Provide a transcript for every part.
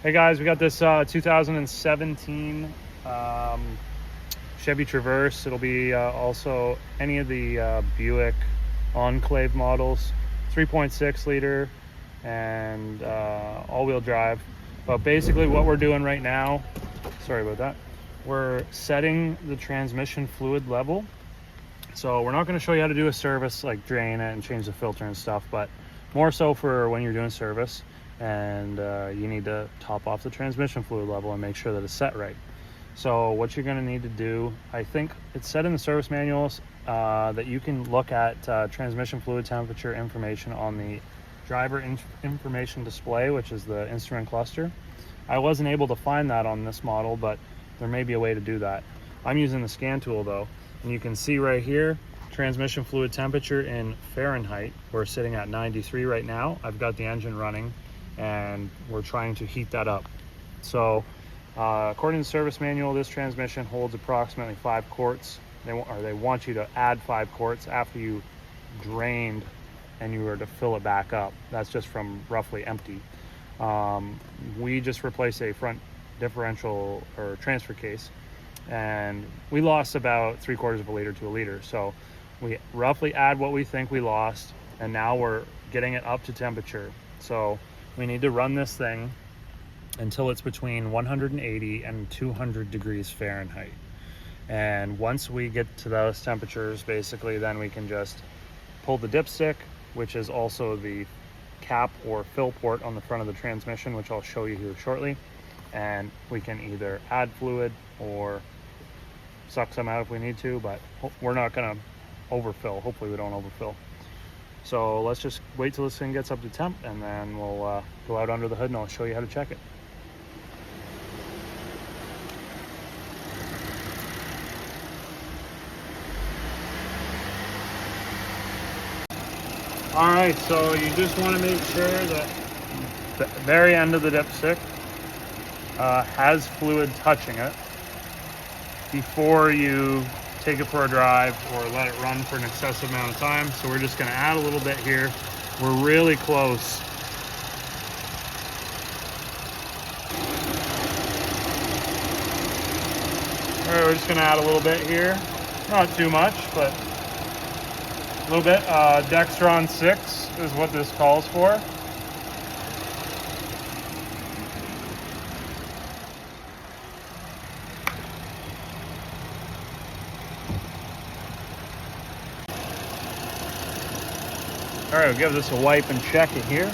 Hey guys, we got this 2017 Chevy Traverse. It'll be also any of the Buick Enclave models, 3.6 liter and all-wheel drive. But basically what we're doing right now, sorry about that, we're setting the transmission fluid level. So we're not going to show you how to do a service, like drain it and change the filter and stuff, but more so for when you're doing service and you need to top off the transmission fluid level and make sure that it's set right. So what you're going to need to do, I think it's set in the service manuals that you can look at transmission fluid temperature information on the driver information display, which is the instrument cluster. I wasn't able to find that on this model, but there may be a way to do that. I'm using the scan tool though, and you can see right here transmission fluid temperature in Fahrenheit. We're sitting at 93 right now. I've got the engine running and we're trying to heat that up. So according to the service manual, this transmission holds approximately 5 quarts. They want you to add 5 quarts after you drained and you were to fill it back up. That's just from roughly empty. We just replaced a front differential or transfer case, and we lost about 3/4 of a liter to a liter. So we roughly add what we think we lost, and now we're getting it up to temperature. So we need to run this thing until it's between 180 and 200 degrees Fahrenheit. And once we get to those temperatures, basically, then we can just pull the dipstick, which is also the cap or fill port on the front of the transmission, which I'll show you here shortly. And we can either add fluid or suck some out if we need to, but we're not gonna overfill. Hopefully we don't overfill. So let's just wait till this thing gets up to temp, and then we'll go out under the hood and I'll show you how to check it. All right, so you just want to make sure that the very end of the dipstick has fluid touching it before you take it for a drive or let it run for an excessive amount of time. So we're just going to add a little bit here. We're really close. All right, we're just going to add a little bit here. Not too much, but a little bit. Dexron 6 is what this calls for. All right, we'll give this a wipe and check it here.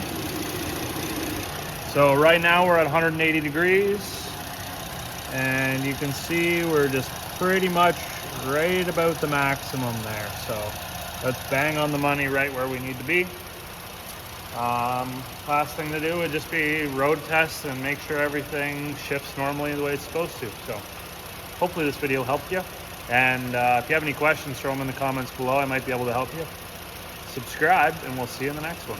So right now we're at 180 degrees, and you can see we're just pretty much right about the maximum there. So that's bang on the money, right where we need to be. Last thing to do would just be road test and make sure everything shifts normally the way it's supposed to. So hopefully this video helped you. And if you have any questions, throw them in the comments below. I might be able to help you. Subscribe, and we'll see you in the next one.